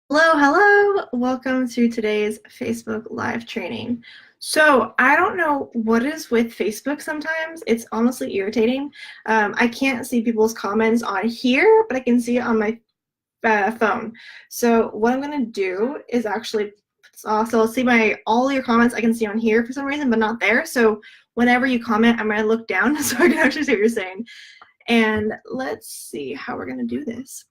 Hello. Welcome to today's Facebook Live training. So, I don't know what is with Facebook sometimes. It's honestly irritating. I can't see people's comments on here, but I can see it on my phone. So, what I'm going to do is actually, so I'll see all your comments I can see on here for some reason, but not there. So, whenever you comment, I'm going to look down so I can actually see what you're saying. And let's see how we're going to do this.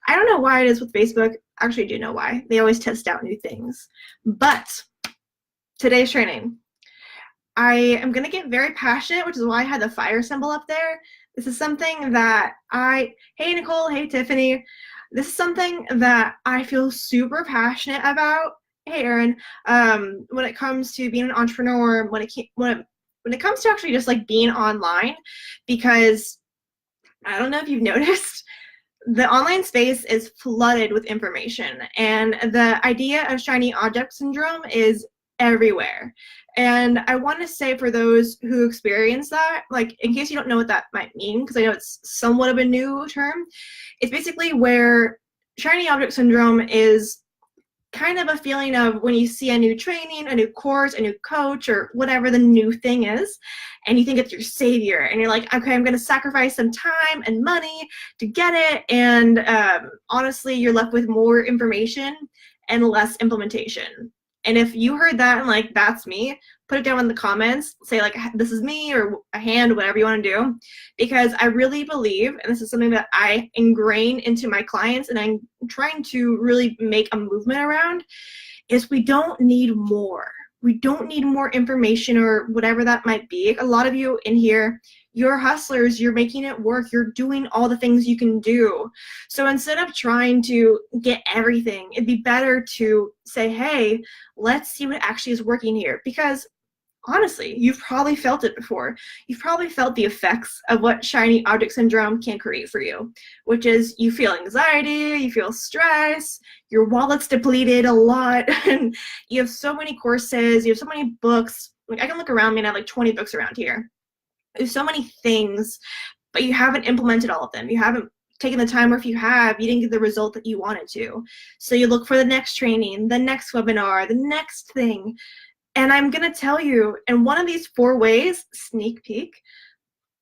I don't know why it is with Facebook. Actually, I do know why. They always test out new things. But today's training, I am going to get very passionate, which is why I had the fire symbol up there. This is something that hey Nicole, hey Tiffany. This is something that I feel super passionate about. Hey Erin, when it comes to being an entrepreneur, when it comes to actually just like being online, because I don't know if you've noticed, the online space is flooded with information, and the idea of shiny object syndrome is everywhere. And I want to say, for those who experience that, like, in case you don't know what that might mean, because I know it's somewhat of a new term, it's basically where shiny object syndrome is kind of a feeling of when you see a new training, a new course, a new coach, or whatever the new thing is, and you think it's your savior, and you're like, okay, I'm going to sacrifice some time and money to get it, and honestly, you're left with more information and less implementation. And if you heard that and like, that's me, put it down in the comments, say like, this is me, or a hand, whatever you want to do, because I really believe, and this is something that I ingrain into my clients and I'm trying to really make a movement around, is we don't need more. We don't need more information or whatever that might be. A lot of you in here, you're hustlers, you're making it work, you're doing all the things you can do. So instead of trying to get everything, it'd be better to say, hey, let's see what actually is working here. Because honestly, you've probably felt it before. You've probably felt the effects of what shiny object syndrome can create for you, which is you feel anxiety, you feel stress, your wallet's depleted a lot, and you have so many courses, you have so many books. Like, I can look around me and I have like 20 books around here. There's so many things, but you haven't implemented all of them. You haven't taken the time, or if you have, you didn't get the result that you wanted to. So you look for the next training, the next webinar, the next thing. And I'm going to tell you, in one of these 4 ways, sneak peek,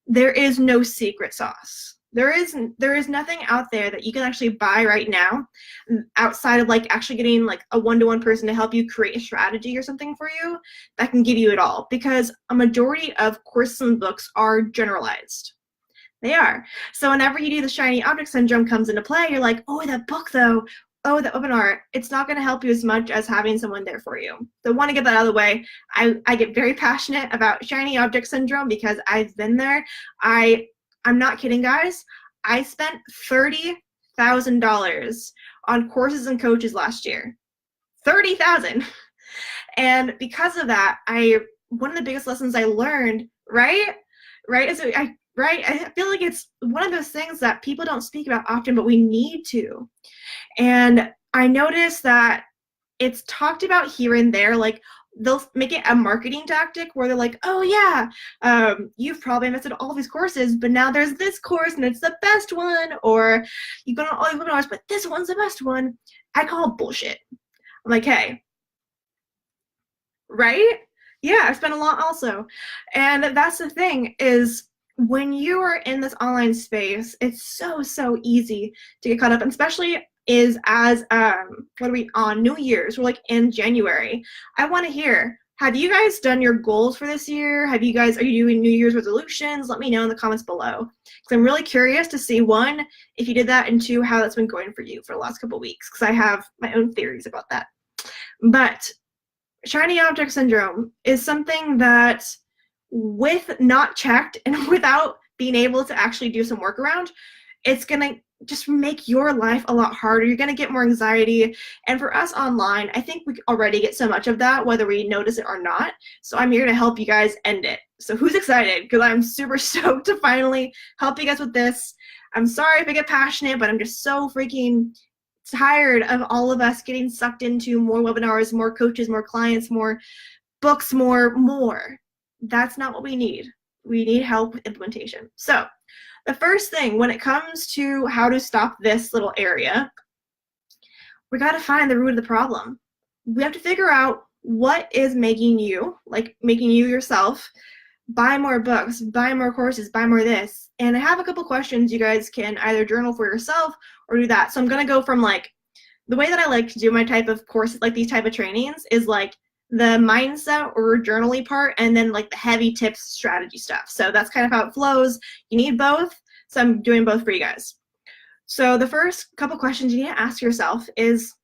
there is no secret sauce. There is nothing out there that you can actually buy right now outside of like actually getting like a one-to-one person to help you create a strategy or something for you that can give you it all, because a majority of courses and books are generalized. They are. So whenever you do the shiny object syndrome comes into play, you're like, oh, that book though, oh, that webinar, it's not going to help you as much as having someone there for you. So I want to get that out of the way. I get very passionate about shiny object syndrome because I've been there. I'm not kidding, guys. I spent $30,000 on courses and coaches last year. 30,000. And because of that, one of the biggest lessons I learned, right, is I feel like it's one of those things that people don't speak about often, but we need to. And I noticed that it's talked about here and there, like they'll make it a marketing tactic where they're like, oh yeah, you've probably invested all these courses, but now there's this course and it's the best one, or you've gone on all these webinars, but this one's the best one. I call it bullshit. I'm like, hey, right? Yeah, I spent a lot also. And that's the thing, is when you are in this online space, it's so easy to get caught up, and especially is as what are we on, New Year's, we're like in January. I want to hear, have you guys done your goals for this year? Are you doing New Year's resolutions? Let me know in the comments below, because I'm really curious to see, 1, if you did that, and 2, how that's been going for you for the last couple of weeks, because I have my own theories about that. But shiny object syndrome is something that, with not checked and without being able to actually do some workaround, it's going to just make your life a lot harder. You're going to get more anxiety. And for us online, I think we already get so much of that, whether we notice it or not. So I'm here to help you guys end it. So who's excited? Because I'm super stoked to finally help you guys with this. I'm sorry if I get passionate, but I'm just so freaking tired of all of us getting sucked into more webinars, more coaches, more clients, more books, more. That's not what we need. We need help with implementation. So the first thing when it comes to how to stop this little area, we got to find the root of the problem. We have to figure out what is making you, like making you yourself, buy more books, buy more courses, buy more this. And I have a couple questions you guys can either journal for yourself or do that. So I'm going to go from like, the way that I like to do my type of courses, like these type of trainings, is like the mindset or journaling part and then like the heavy tips strategy stuff. So that's kind of how it flows. You need both. So I'm doing both for you guys. So the first couple questions you need to ask yourself is,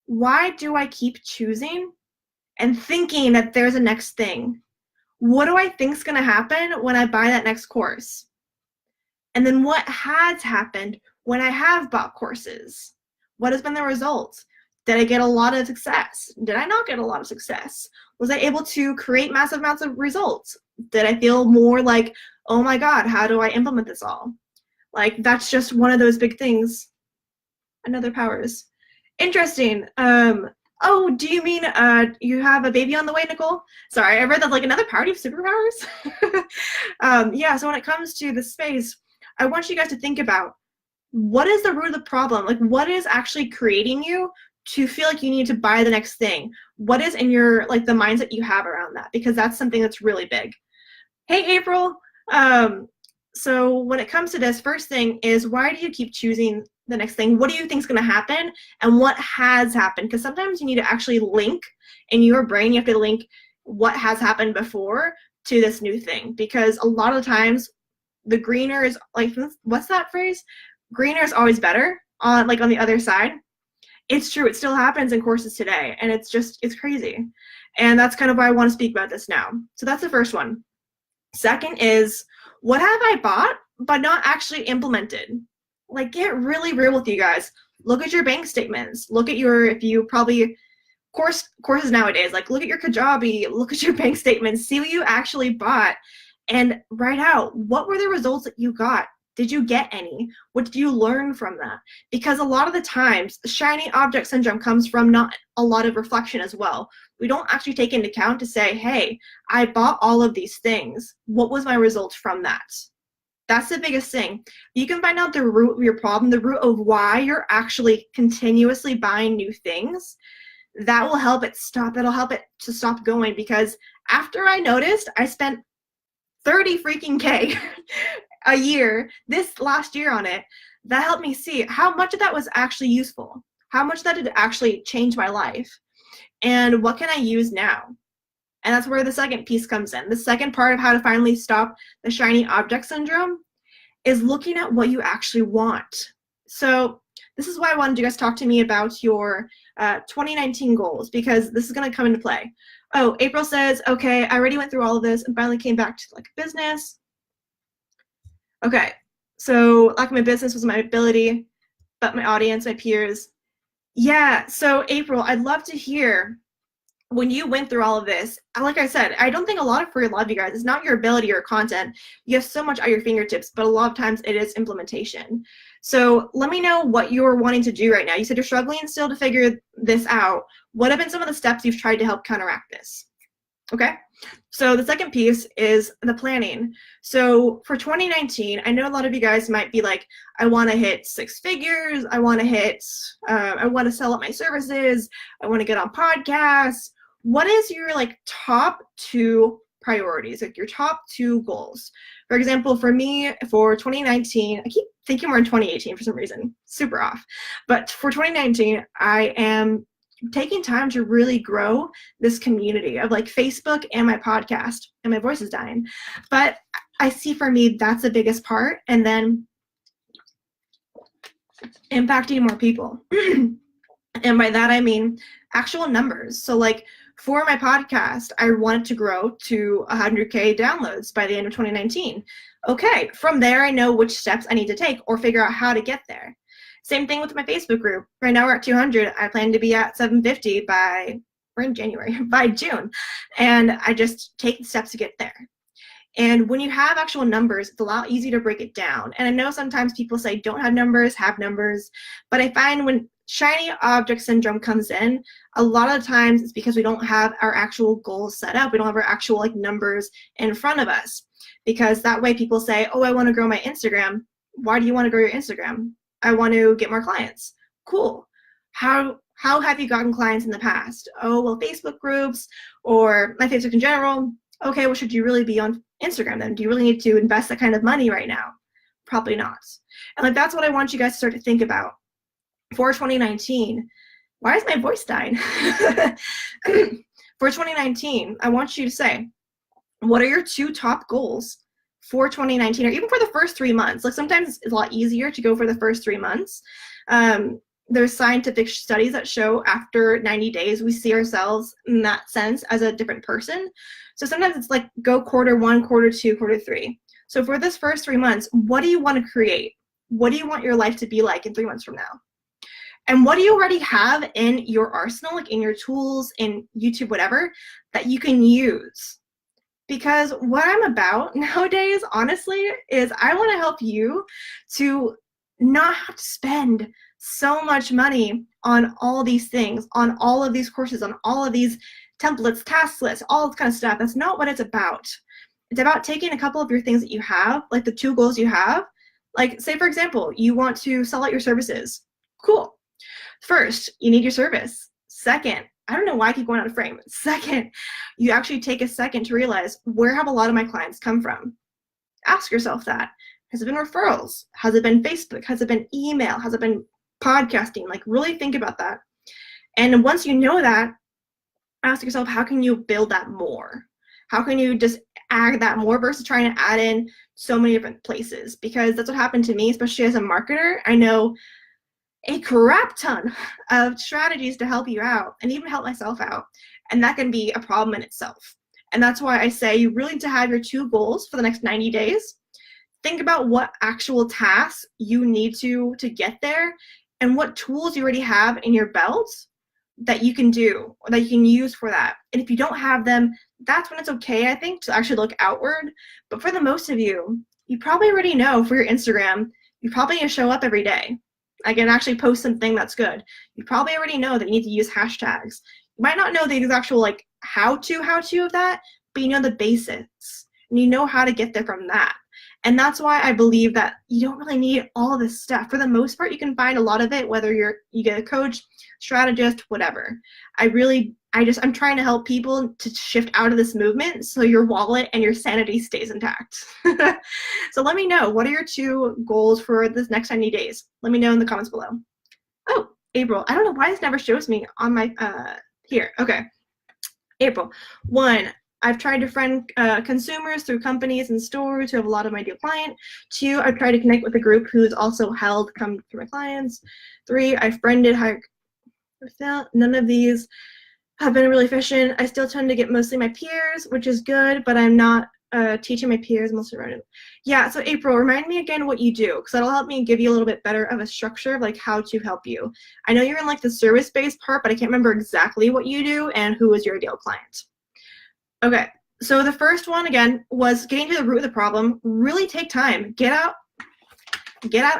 why do I keep choosing and thinking that there's a next thing? What do I think is going to happen when I buy that next course? And then what has happened when I have bought courses? What has been the result? Did I get a lot of success? Did I not get a lot of success? Was I able to create massive amounts of results? Did I feel more like, oh my God, how do I implement this all? Like, that's just one of those big things. Another powers. Interesting. Oh, do you mean you have a baby on the way, Nicole? Sorry, I read that like another party of superpowers. Yeah, so when it comes to the space, I want you guys to think about, what is the root of the problem? Like, what is actually creating you to feel like you need to buy the next thing? What is in your, like, the mindset you have around that? Because that's something that's really big. Hey, April. So when it comes to this, first thing is, why do you keep choosing the next thing? What do you think is going to happen and what has happened? Because sometimes you need to actually link in your brain, you have to link what has happened before to this new thing. Because a lot of times the greener is, like, what's that phrase? Greener is always better on, like, on the other side. It's true. It still happens in courses today. And it's crazy. And that's kind of why I want to speak about this now. So that's the first one. Second is, what have I bought but not actually implemented? Like, get really real with you guys. Look at your bank statements. Look at your, if you probably, courses nowadays, like, look at your Kajabi, look at your bank statements, see what you actually bought, and write out, what were the results that you got? Did you get any? What did you learn from that? Because a lot of the times, shiny object syndrome comes from not a lot of reflection as well. We don't actually take into account to say, hey, I bought all of these things. What was my result from that? That's the biggest thing. You can find out the root of your problem, the root of why you're actually continuously buying new things. That will help it stop. It'll help it to stop going, because after I noticed, I spent 30 freaking K a year, this last year on it, that helped me see how much of that was actually useful, how much that did actually change my life, and what can I use now? And that's where the second piece comes in. The second part of how to finally stop the shiny object syndrome is looking at what you actually want. So this is why I wanted you guys to talk to me about your 2019 goals, because this is going to come into play. Oh, April says, okay, I already went through all of this and finally came back to like business. Okay, so like my business was my ability, but my audience, my peers. Yeah, so April, I'd love to hear when you went through all of this. Like I said, I don't think a lot of for a lot of you guys, it's not your ability or content. You have so much at your fingertips, but a lot of times it is implementation. So let me know what you're wanting to do right now. You said you're struggling still to figure this out. What have been some of the steps you've tried to help counteract this? Okay, so the second piece is the planning. So for 2019, I know a lot of you guys might be like, I want to hit 6 figures. I want to sell up my services. I want to get on podcasts. What is your like top 2 priorities, like your top 2 goals? For example, for me, for 2019, I keep thinking we're in 2018 for some reason, super off. But for 2019, I am taking time to really grow this community of like Facebook and my podcast, and my voice is dying. But I see for me, that's the biggest part. And then impacting more people. And by that, I mean actual numbers. So like for my podcast, I wanted to grow to 100K downloads by the end of 2019. Okay, from there, I know which steps I need to take or figure out how to get there. Same thing with my Facebook group. Right now we're at 200. I plan to be at 750 we're in January, by June. And I just take the steps to get there. And when you have actual numbers, it's a lot easier to break it down. And I know sometimes people say don't have numbers, have numbers. But I find when shiny object syndrome comes in, a lot of times it's because we don't have our actual goals set up. We don't have our actual like numbers in front of us. Because that way people say, oh, I want to grow my Instagram. Why do you want to grow your Instagram? I want to get more clients. Cool. How have you gotten clients in the past? Oh, well, Facebook groups or my Facebook in general. Okay, well, should you really be on Instagram then? Do you really need to invest that kind of money right now? Probably not. And like that's what I want you guys to start to think about for 2019. Why is my voice dying? For 2019, I want you to say, what are your 2 top goals for 2019, or even for the first 3 months? Like sometimes it's a lot easier to go for the first 3 months. There's scientific studies that show after 90 days, we see ourselves in that sense as a different person. So sometimes it's like go quarter 1, quarter 2, quarter 3. So for this first 3 months, what do you want to create? What do you want your life to be like in 3 months from now? And what do you already have in your arsenal, like in your tools, in YouTube, whatever, that you can use? Because what I'm about nowadays, honestly, is I want to help you to not have to spend so much money on all these things, on all of these courses, on all of these templates, task lists, all this kind of stuff. That's not what it's about. It's about taking a couple of your things that you have, like the 2 goals you have. Like, say, for example, you want to sell out your services. Cool. First, you need your service. Second, I don't know why I keep going out of frame. Second, you actually take a second to realize, where have a lot of my clients come from? Ask yourself that. Has it been referrals? Has it been Facebook? Has it been email? Has it been podcasting? Like, really think about that. And once you know that, ask yourself, how can you build that more? How can you just add that more versus trying to add in so many different places? Because that's what happened to me, especially as a marketer. I know a crap ton of strategies to help you out and even help myself out. And that can be a problem in itself. And that's why I say you really need to have your 2 goals for the next 90 days. Think about what actual tasks you need to get there and what tools you already have in your belt that you can do or that you can use for that. And if you don't have them, that's when it's okay, I think, to actually look outward. But for the most of you, you probably already know for your Instagram, you probably need to show up every day. I can actually post something that's good. You probably already know that you need to use hashtags. You might not know the actual like how to of that, but you know the basics and you know how to get there from that. And that's why I believe that you don't really need all of this stuff. For the most part, you can find a lot of it, whether you get a coach, strategist, whatever. I'm trying to help people to shift out of this movement so your wallet and your sanity stays intact. So let me know, what are your 2 goals for this next 90 days? Let me know in the comments below. Oh, April, I don't know why this never shows me on my, here, okay. April, 1, I've tried to friend consumers through companies and stores who have a lot of my ideal client. 2, I've tried to connect with a group who's also come through my clients. 3, I've friended, hired, none of these have been really efficient. I still tend to get mostly my peers, which is good, but I'm not teaching my peers mostly around. Yeah, so April, remind me again what you do, because that'll help me give you a little bit better of a structure of like how to help you. I know you're in like the service-based part, but I can't remember exactly what you do and who is your ideal client. Okay, so the first one again was getting to the root of the problem. Really take time. Get out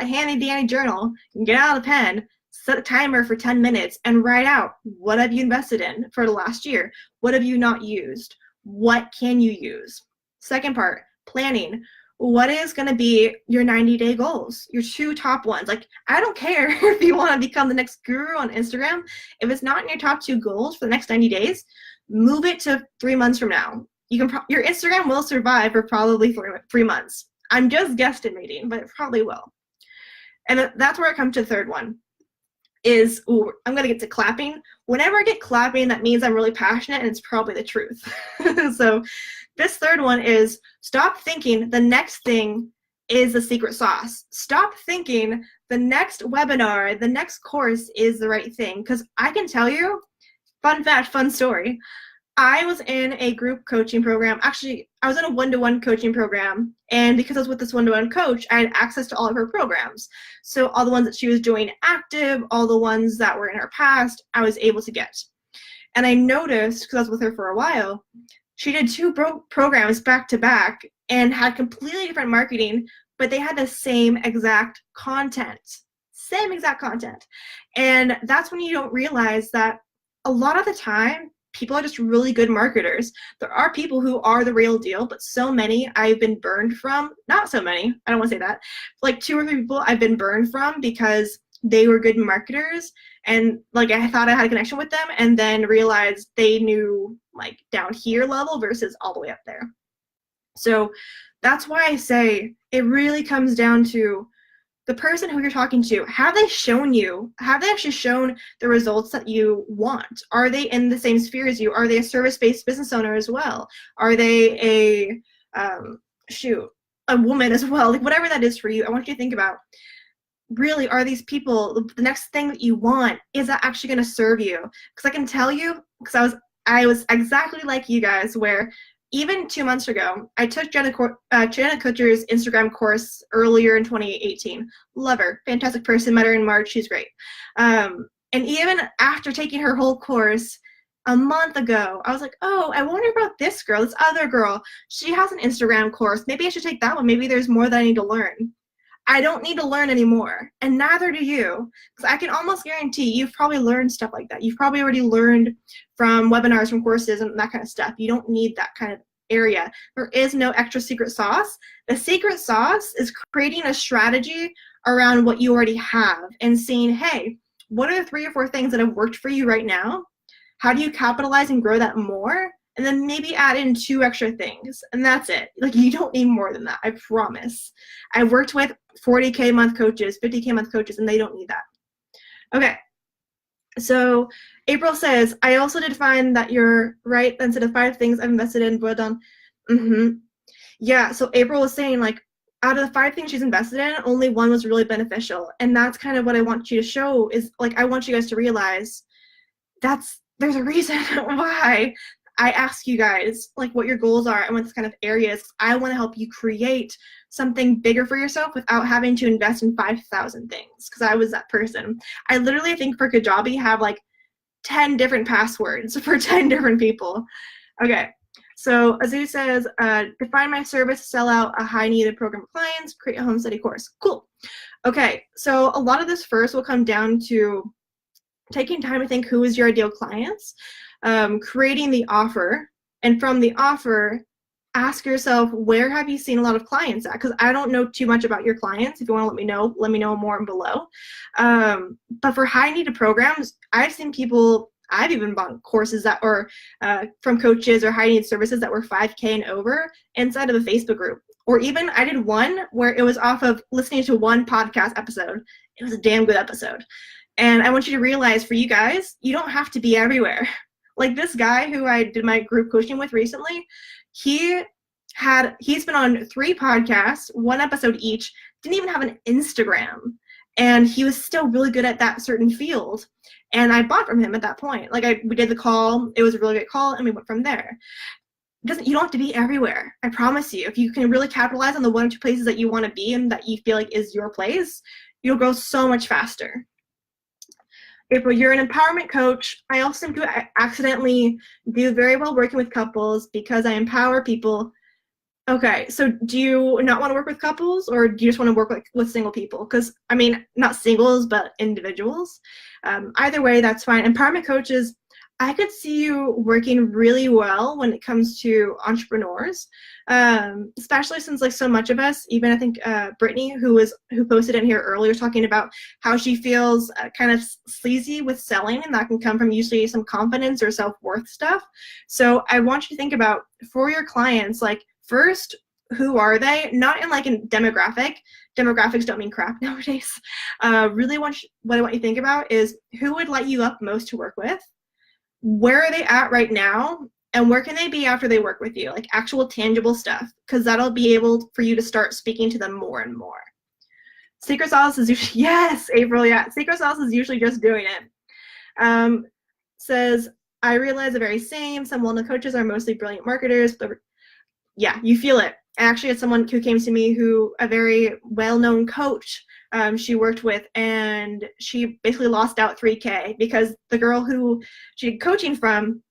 a handy-dandy journal, get out a pen, set a timer for 10 minutes and write out, what have you invested in for the last year? What have you not used? What can you use? Second part, planning. What is going to be your 90-day goals? Your 2 top ones. Like, I don't care if you want to become the next guru on Instagram. If it's not in your top 2 goals for the next 90 days, move it to 3 months from now. Your Instagram will survive for probably 3 months. I'm just guesstimating, but it probably will. And that's where I come to the third one. I'm going to get to clapping. Whenever I get clapping, that means I'm really passionate and it's probably the truth. So this third one is stop thinking the next thing is the secret sauce. Stop thinking the next webinar, the next course is the right thing. Because I can tell you, fun fact, fun story. I was in a group coaching program. Actually, I was in a one-to-one coaching program. And because I was with this one-to-one coach, I had access to all of her programs. So all the ones that she was doing active, all the ones that were in her past, I was able to get. And I noticed, because I was with her for a while, she did 2 programs back to back and had completely different marketing, but they had the same exact content. Same exact content. And that's when you don't realize that a lot of the time, people are just really good marketers. There are people who are the real deal, but so many I've been burned from. Not so many, I don't want to say that. Like 2 or 3 people I've been burned from because they were good marketers, and like I thought I had a connection with them, and then realized they knew like down here level versus all the way up there. So that's why I say it really comes down to the person who you're talking to. Have they actually shown the results that you want? Are they in the same sphere as you? Are they a service-based business owner as well? Are they a woman as well? Like whatever that is for you, I want you to think about, really, are these people, the next thing that you want, is that actually going to serve you? Because I can tell you, because I was exactly like you guys, where even 2 months ago, I took Jenna Kutcher's Instagram course earlier in 2018. Love her. Fantastic person. Met her in March. She's great. And even after taking her whole course a month ago, I was like, oh, I wonder about this girl, this other girl. She has an Instagram course. Maybe I should take that one. Maybe there's more that I need to learn. I don't need to learn anymore, and neither do you, because I can almost guarantee you've probably learned stuff like that. You've probably already learned from webinars, from courses, and that kind of stuff. You don't need that kind of area. There is no extra secret sauce. The secret sauce is creating a strategy around what you already have and seeing, hey, what are the 3 or 4 things that have worked for you right now? How do you capitalize and grow that more? And then maybe add in 2 extra things, and that's it. Like, you don't need more than that, I promise. I've worked with 40K month coaches, 50K month coaches, and they don't need that. Okay, so April says, I also did find that you're right, instead of 5 things I've invested in, boiled down. Yeah, so April was saying, like, out of the 5 things she's invested in, only 1 was really beneficial, and that's kind of what I want you to show is, like, I want you guys to realize there's a reason why I ask you guys like what your goals are and what this kind of areas. I want to help you create something bigger for yourself without having to invest in 5,000 things, because I was that person. I literally think for Kajabi have like 10 different passwords for 10 different people. Okay, so Azu says, define my service, sell out a high needed program of clients, create a home study course. Cool. Okay, so a lot of this first will come down to taking time to think who is your ideal clients, creating the offer, and from the offer, ask yourself, where have you seen a lot of clients at? Because I don't know too much about your clients. If you want to let me know more below. But for high needed programs, I've seen people, I've even bought courses that were from coaches or high need services that were 5K and over inside of a Facebook group. Or even I did one where it was off of listening to one podcast episode. It was a damn good episode. And I want you to realize, for you guys, you don't have to be everywhere. Like this guy who I did my group coaching with recently, he's been on 3 podcasts, 1 episode each, didn't even have an Instagram, and he was still really good at that certain field. And I bought from him at that point. Like we did the call, it was a really good call, and we went from there. You don't have to be everywhere. I promise you. If you can really capitalize on the 1 or 2 places that you want to be and that you feel like is your place, you'll grow so much faster. April, you're an empowerment coach. I also accidentally do very well working with couples because I empower people. Okay, so do you not want to work with couples, or do you just want to work with single people? Because, I mean, not singles, but individuals. Either way, that's fine. Empowerment coaches, I could see you working really well when it comes to entrepreneurs, especially since like so much of us, even I think Brittany, who posted in here earlier, talking about how she feels kind of sleazy with selling, and that can come from usually some confidence or self-worth stuff. So I want you to think about, for your clients, like, first, who are they? Not in like a demographic. Demographics don't mean crap nowadays. Really what I want you to think about is who would light you up most to work with? Where are they at right now, and where can they be after they work with you? Like actual tangible stuff, because that'll be able for you to start speaking to them more and more. Secret sauce is usually, yes, April, yeah. Secret sauce is usually just doing it. Says, I realize the very same. Some well-known coaches are mostly brilliant marketers, but yeah, you feel it. I actually had someone who came to me a very well-known coach she worked with, and she basically lost out 3K because the girl who she did coaching from,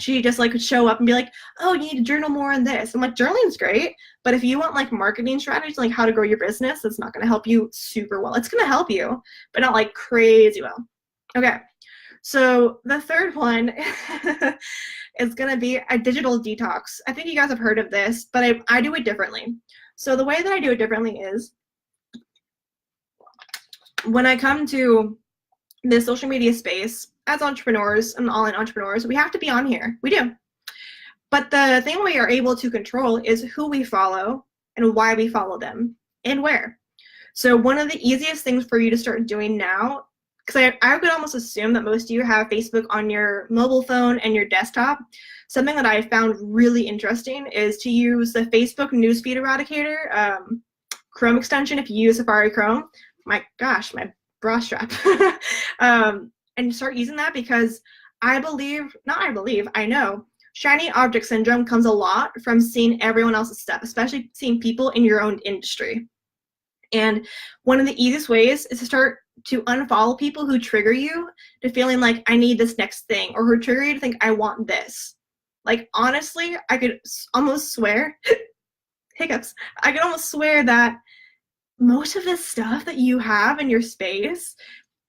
she just like would show up and be like, oh, you need to journal more on this. I'm like, journaling's great, but if you want like marketing strategies, like how to grow your business, it's not going to help you super well. It's going to help you, but not like crazy well. Okay, so the third one is going to be a digital detox. I think you guys have heard of this, but I do it differently. So the way that I do it differently is when I come to this social media space, as entrepreneurs and online entrepreneurs, we have to be on here. We do. But the thing we are able to control is who we follow and why we follow them and where. So one of the easiest things for you to start doing now, because I would almost assume that most of you have Facebook on your mobile phone and your desktop. Something that I found really interesting is to use the Facebook Newsfeed Eradicator Chrome extension if you use Safari Chrome. My gosh, my bra strap. And start using that, because I know shiny object syndrome comes a lot from seeing everyone else's stuff, especially seeing people in your own industry. And one of the easiest ways is to start to unfollow people who trigger you to feeling like I need this next thing, or who trigger you to think I want this. Like, honestly, I could almost swear, hiccups, I could almost swear that most of this stuff that you have in your space,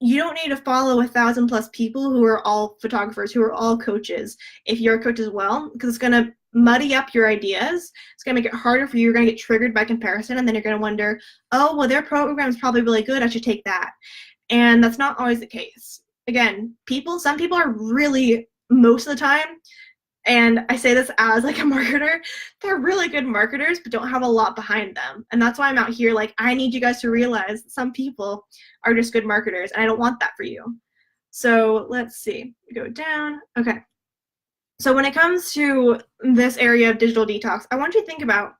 you don't need to follow 1,000+ people who are all photographers, who are all coaches, if you're a coach as well, because it's going to muddy up your ideas. It's going to make it harder for you. You're going to get triggered by comparison, and then you're going to wonder, oh, well, their program is probably really good. I should take that. And that's not always the case. Again, some people are really, most of the time, and I say this as like a marketer, they're really good marketers, but don't have a lot behind them. And that's why I'm out here like, I need you guys to realize that some people are just good marketers, and I don't want that for you. So let's see, go down. Okay. So when it comes to this area of digital detox, I want you to think about,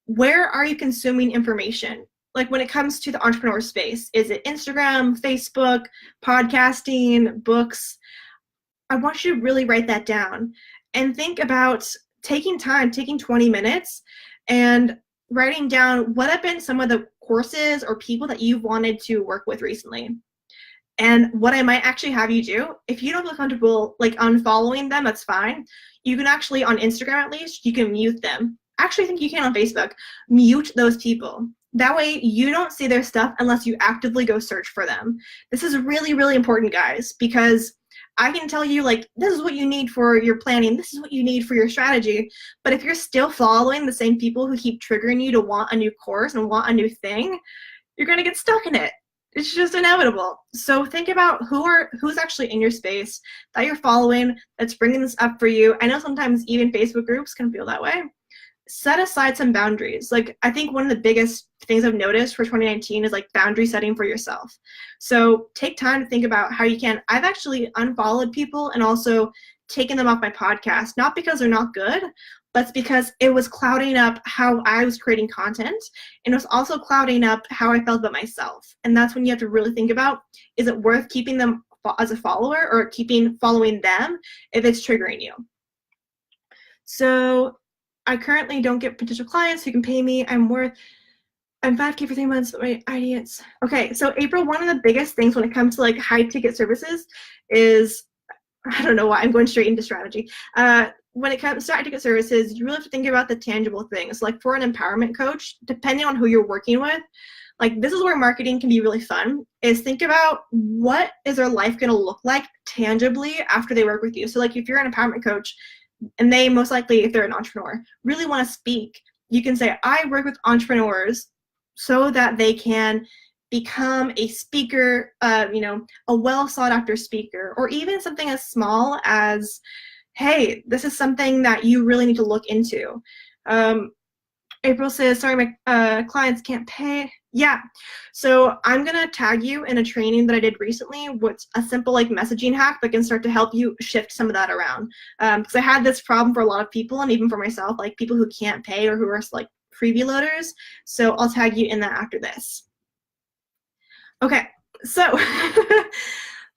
where are you consuming information? Like when it comes to the entrepreneur space, is it Instagram, Facebook, podcasting, books? I want you to really write that down and think about taking 20 minutes and writing down what have been some of the courses or people that you've wanted to work with recently. And what I might actually have you do, if you don't feel comfortable like unfollowing them, that's fine. You can actually, on Instagram at least, you can mute them. Actually, I think you can on Facebook. Mute those people. That way you don't see their stuff unless you actively go search for them. This is really, really important, guys, because I can tell you, like, this is what you need for your planning. This is what you need for your strategy. But if you're still following the same people who keep triggering you to want a new course and want a new thing, you're going to get stuck in it. It's just inevitable. So think about who's actually in your space that you're following that's bringing this up for you. I know sometimes even Facebook groups can feel that way. Set aside some boundaries. Like, I think one of the biggest things I've noticed for 2019 is like boundary setting for yourself. So take time to think about how you can. I've actually unfollowed people and also taken them off my podcast, not because they're not good, but it's because it was clouding up how I was creating content, and it was also clouding up how I felt about myself. And that's when you have to really think about, is it worth keeping them as a follower or following them if it's triggering you? So I currently don't get potential clients who can pay me. I'm 5K for 3 months, but my ideas. Okay, so April, one of the biggest things when it comes to like high ticket services is, I don't know why I'm going straight into strategy. When it comes to high ticket services, you really have to think about the tangible things. Like for an empowerment coach, depending on who you're working with, like this is where marketing can be really fun, is think about what is their life going to look like tangibly after they work with you. So like if you're an empowerment coach, and they most likely, if they're an entrepreneur, really want to speak, you can say, I work with entrepreneurs so that they can become a speaker, a well sought after speaker, or even something as small as, hey, this is something that you really need to look into. April says, sorry, my clients can't pay. Yeah, so I'm gonna tag you in a training that I did recently, what's a simple like messaging hack that can start to help you shift some of that around. Because I had this problem for a lot of people, and even for myself, like people who can't pay or who are like freebie loaders. So I'll tag you in that after this. Okay, so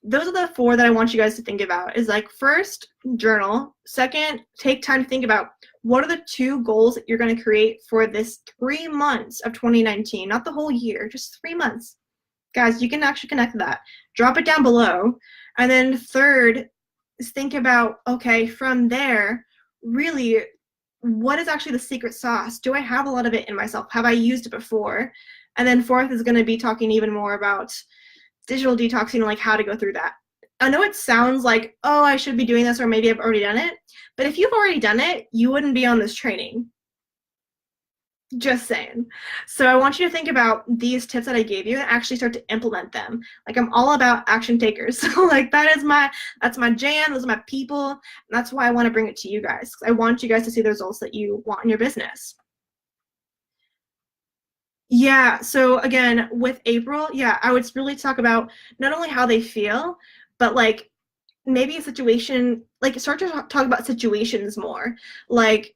those are the 4 that I want you guys to think about. Is like, first, journal. Second, take time to think about what are the 2 goals that you're going to create for this 3 months of 2019, not the whole year, just 3 months. Guys, you can actually connect that. Drop it down below. And then third is think about, okay, from there, really, what is actually the secret sauce? Do I have a lot of it in myself? Have I used it before? And then fourth is going to be talking even more about digital detoxing, like how to go through that. I know it sounds like, oh, I should be doing this, or maybe I've already done it. But if you've already done it, you wouldn't be on this training. Just saying. So I want you to think about these tips that I gave you and actually start to implement them. Like, I'm all about action takers. So like that's my jam, those are my people, and that's why I want to bring it to you guys. I want you guys to see the results that you want in your business. Yeah, so again, with April, yeah, I would really talk about not only how they feel, but like maybe a situation, like start to talk about situations more. Like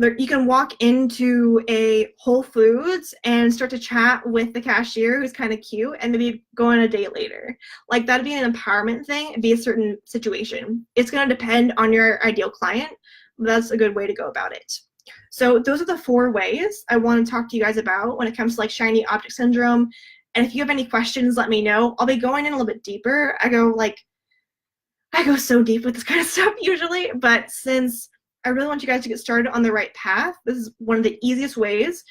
you can walk into a Whole Foods and start to chat with the cashier who's kind of cute and maybe go on a date later. Like that'd be an empowerment thing, it'd be a certain situation. It's going to depend on your ideal client, but that's a good way to go about it. So those are the 4 ways I want to talk to you guys about when it comes to like shiny object syndrome. And if you have any questions, let me know. I'll be going in a little bit deeper. I go so deep with this kind of stuff usually, but since I really want you guys to get started on the right path, this is one of the easiest ways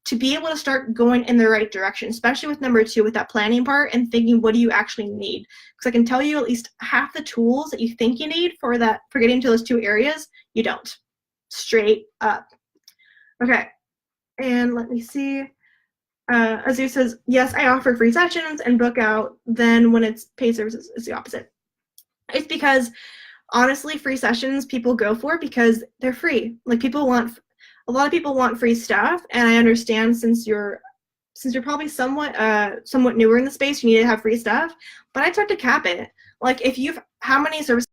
to be able to start going in the right direction, especially with number 2, with that planning part and thinking, what do you actually need? Because I can tell you at least half the tools that you think you need for getting to those 2 areas, you don't. Straight up. Okay, and let me see. Azu says, yes, I offer free sessions and book out. Then when it's paid services, it's the opposite. It's because honestly, free sessions people go for because they're free. Like a lot of people want free stuff, and I understand since you're probably somewhat newer in the space, you need to have free stuff. But I try to cap it. Like if how many services